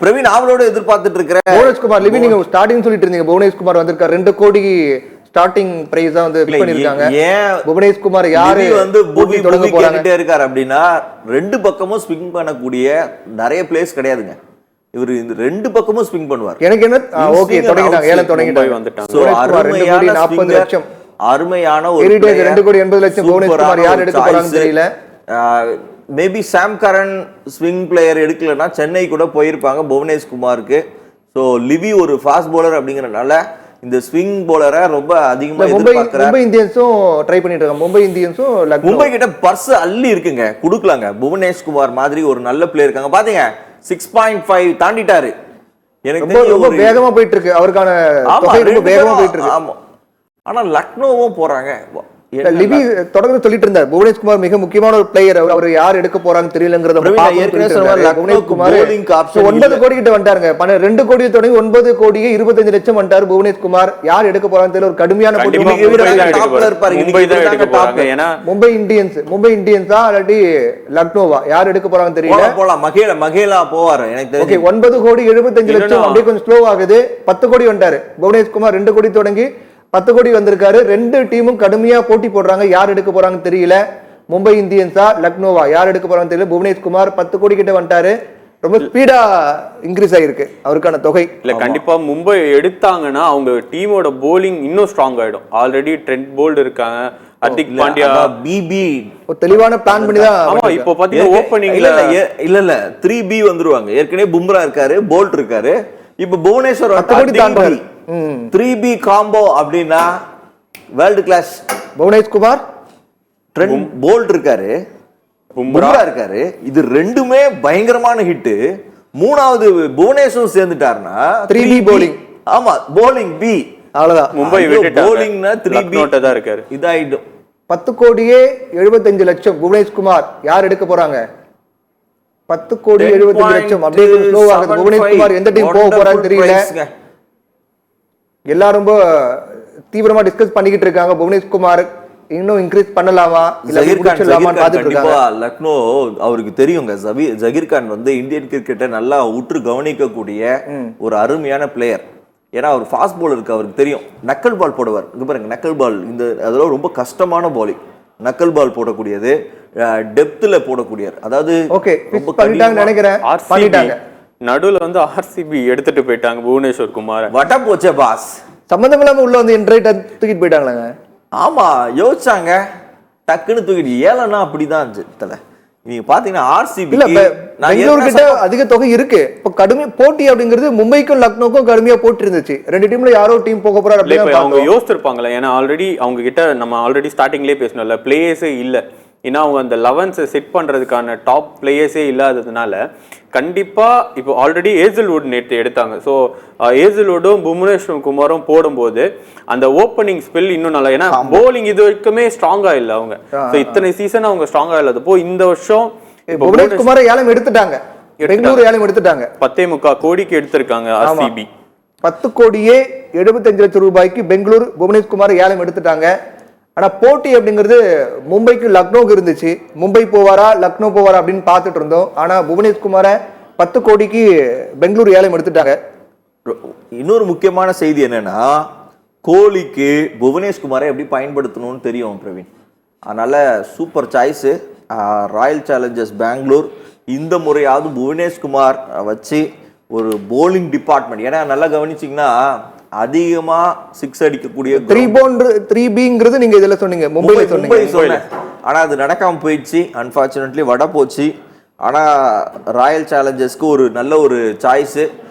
பிரவீன் அவளோட எதிர்பார்த்துட்டு இருக்கிற புவனேஷ்குமார் லிவி நீங்க ஸ்டார்டிங் சொல்லிட்டு இருந்தீங்க. புவனேஷ்குமார் வந்திருக்காரு 2 கோடி ஸ்டார்டிங் பிரைஸா வந்து ஃபிக்ஸ் பண்ணிருக்காங்க. ஏன் புவனேஷ்குமார் யாரு வந்து போட்டி தொடங்க போறாங்க இருக்காரு அப்படின்னா 2 பக்கமும் ஸ்விங் பண்ணக்கூடிய நிறைய பிளேஸ் கிடையாதுங்க. இவர் இந்த 2 பக்கமும் ஸ்விங் பண்ணுவார். எனக்கு என்ன ஓகே தொடங்கிட்டாங்க ஏல தொடங்கிட்டாங்க வந்துட்டாங்க. சோ 2 கோடி 40 லட்சம் அருமையான ஒரு 2 கோடி 80 லட்சம் புவனேஷ்குமார் யார் எடுக்க போறாங்கன்னு தெரியல. மேபி சாம் கரன் ஸ்விங் பிளேயர் எடுக்கலன்னா சென்னை கூட போயிருப்பாங்க புவனேஷ்குமாருக்கு. ஸோ லிவி ஒரு ஃபாஸ்ட் பவுலர் அப்படிங்கறதுனால இந்த ஸ்விங் பவுலரை ரொம்ப அதிகமா எதிர்பார்க்கறாங்க. மும்பை இந்தியன்ஸும் ட்ரை பண்ணிட்டு இருக்காங்க. மும்பை இந்தியன்ஸும் மும்பை கிட்ட பர்ஸ் அள்ளி இருக்குங்க, குடுக்கலாங்க. புவனேஷ்குமார் மாதிரி ஒரு நல்ல பிளேயர் இருக்காங்க. பாத்தீங்க 6.5 தாண்டிட்டாரு. எனக்கு ரொம்ப வேகமா போயிட்டு இருக்கு அவருக்கான தொகை, ரொம்ப வேகமா போயிட்டு இருக்கு. ஆமா, ஆனா லக்னோவும் போறாங்க. லிவி தொடர்ந்து சொல்லிட்டு இருந்தார் புவனேஷ்குமார் மிக முக்கியமான ஒரு பிளேயர், அவர் யார் எடுக்க போறாங்கன்னு தெரியலங்கறத புவனேஷ்குமார் 9 கோடி கிட்ட வந்துட்டாருங்க. 2 கோடி தொடங்கி 9 கோடியே 25 லட்சம் வந்துட்டாரு புவனேஷ்குமார். யார் எடுக்க போறாங்கன்னு தெரியல. ஒரு கடுமையான போட்டி. மும்பை இந்தியன்ஸா இல்லாட்டி லக்னோவா யார் எடுக்க போறாங்கன்னு தெரியல. போலாம் மகேலா போவாரு எனக்கு தெரியும். ஓகே 9 கோடி 75 லட்சம் அப்படியே கொஞ்சம் ஸ்லோ ஆகுது. 10 கோடி வந்துட்டாரு புவனேஷ்குமார். 2 கோடி தொடங்கி 10 கோடி வந்திருக்காரு. 2 டீமும் கடுமையா போட்டி போடுறாங்க. யார் எடுக்க போறாங்கன்னு தெரியல. மும்பை இந்தியன்ஸா லக்னோவா யார் எடுக்க போறாங்கன்னு தெரியல. புவனேஷ்குமார் 10 கோடி கிட்ட வந்துட்டாரு. ரொம்ப ஸ்பீடா இன்க்ரீஸ் ஆயிருக்கு அவருக்கான தொகை. இல்ல கண்டிப்பா மும்பை எடுத்தாங்கன்னா அவங்க டீமோட போலிங் இன்னும் ஸ்ட்ராங் ஆயிடும். ஆல்ரெடி ட்ரெண்ட் போல்ட் இருக்காங்க, ஹர்திக் பாண்டியா, பிபி ஒரு தெளிவான பிளான் பண்ணி தான். ஆமா இப்போ பாத்தீங்கன்னா ஓபனிங்ல இல்ல 3B வந்துருவாங்க. ஏற்கனவே பும்ரா இருக்காரு, போல்ட் இருக்காரு. இப்போ புவனேஸ்வர் 10 கோடி தாண்டாரு. 3B காம்போ அப்படின்னா world class. Bhuvneshkumar, Trent Boult இருக்காரு, பும்ரா இருக்காரு. இது ரெண்டுமே பயங்கரமான ஹிட். மூணாவது புவனேஸ்வர் சேர்ந்துட்டாருன்னா 3B போலிங். ஆமா போலிங் பி அவ்வளவுதான். மும்பை விட்டுட்டாங்க. போலிங்னா 3B தான் இருக்காரு. இதாயிடும். 10 கோடியே 75 லட்சம் புவனேஷ்குமார் யார் எடுக்க போறாங்க. 10 கோடி 75 லட்சம் அப்படியே ஸ்லோ ஆகுது. புவனேஷ்குமார் எந்த டீம் போக போறான்னு தெரியல. எல்லாரும் ரொம்ப தீவிரமா டிஸ்கஸ் பண்ணிக்கிட்டு இருக்காங்க. புவனேஷ்குமார் இன்னும் இன்க்ரீஸ் பண்ணலாமா இல்ல விட்டுறலாமான்னு பார்த்துட்டு இருக்காங்க. லக்னோ அவருக்கு தெரியுங்க. ஜகீர் கான் வந்து இந்தியன் கிரிக்கெட்டை நல்லா உற்று கவனிக்கக்கூடிய ஒரு அருமையான பிளேயர். ஏன்னா அவர் ஃபாஸ்ட் பவுலருக்கு அவருக்கு தெரியும். நக்கல் பால் போடுவார். இங்க பாருங்க நக்கல் பால், இந்த அதெல்லாம் ரொம்ப கஷ்டமான பாலிங். நக்கல் பால் போடக்கூடியது, டெப்த்ல போடக்கூடியது. அதாவது ஓகே பண்ணிட்டாங்க நினைக்கிறேன். பண்ணிட்டாங்க. நடுவுல வந்து ஆர்சிபி எடுத்துட்டு போயிட்டாங்க புவனேஸ்வர் குமார். வட்ட போச்சே பாஸ். சம்பந்தம் இல்லாம உள்ள வந்து இன்ட்ரைட் தூக்கிட்டு போயிட்டாங்களாங்க. ஆமா யோசிச்சாங்க, டக்குன்னு தூக்கிட்டு. ஏலன்னா அப்படிதான் தல. நீங்க பாத்தீங்கன்னா ஆர்சிபி இல்ல பெங்களூர் கிட்ட அதிக தொகை இருக்கு. இப்ப கடுமை போட்டி அப்படிங்கிறது மும்பைக்கும் லக்னோக்கும் கடுமையா போட்டி இருந்துச்சு. 2 டீம்ல யாரோ டீம் போக போறாரு அப்படின்னு அவங்க யோசிச்சிருப்பாங்களே. ஏன்னா ஆல்ரெடி அவங்க கிட்ட நம்ம ஆல்ரெடி ஸ்டார்டிங்லேயே பேசணும்ல, பிளேயர்ஸே இல்லை. ஏன்னா அவங்க அந்த 11 செட் பண்றதுக்கான டாப் பிளேயர்ஸே இல்லாததுனால கண்டிப்பா இப்போ ஆல்ரெடி ஏசல்வுட் நேற்று எடுத்தாங்க. ஸோ ஏசல்வுடும் புவனேஸ்வர் குமாரும் போடும்போது அந்த ஓப்பனிங் ஸ்பெல் இன்னும் நல்லா. ஏன்னா போலிங் இது வரைக்குமே ஸ்ட்ராங்கா இல்லை அவங்க. ஸோ இத்தனை சீசன் அவங்க ஸ்ட்ராங்கா இல்லாதப்போ இந்த வருஷம் புவனேஷ்குமாரை ஏலம் எடுத்துட்டாங்க. பெங்களூர் ஏலம் எடுத்துட்டாங்க. 10.25 கோடிக்கு எடுத்திருக்காங்க ஆர்சிபி. 10 கோடியே 75 லட்சம் ரூபாய்க்கு பெங்களூர் புவனேஷ்குமார் ஏலம் எடுத்துட்டாங்க. ஆனா போட்டி அப்படிங்கிறது மும்பைக்கு லக்னோக்கு இருந்துச்சு. மும்பை போவாரா லக்னோ போவாரா அப்படின்னு பார்த்துட்டு இருந்தோம். ஆனா புவனேஷ்குமாரை 10 கோடிக்கு பெங்களூர் ஏலம் எடுத்துட்டாங்க. இன்னொரு முக்கியமான செய்தி என்னன்னா, கோலிக்கு புவனேஷ்குமாரை எப்படி பயன்படுத்தணும்னு தெரியும் பிரவீன். அதனால super choice Royal Challengers Bangalore. இந்த முறையாவது புவனேஷ்குமார் வச்சு ஒரு போலிங் டிபார்ட்மெண்ட். ஏன்னா நல்லா கவனிச்சிங்கன்னா அதிகமா 6 அடிக்கக்கூடிய 3Bங்கிறது நீங்க இதுல சொன்னீங்க, மும்பைல சொன்னீங்க. ஆனா அது நடக்காம போயிடுச்சு. அன்பார்ச்சுனேட்லி வட போச்சு. ஆனா ராயல் சேலஞ்சர்ஸ்க்கு ஒரு நல்ல ஒரு சாய்ஸ்.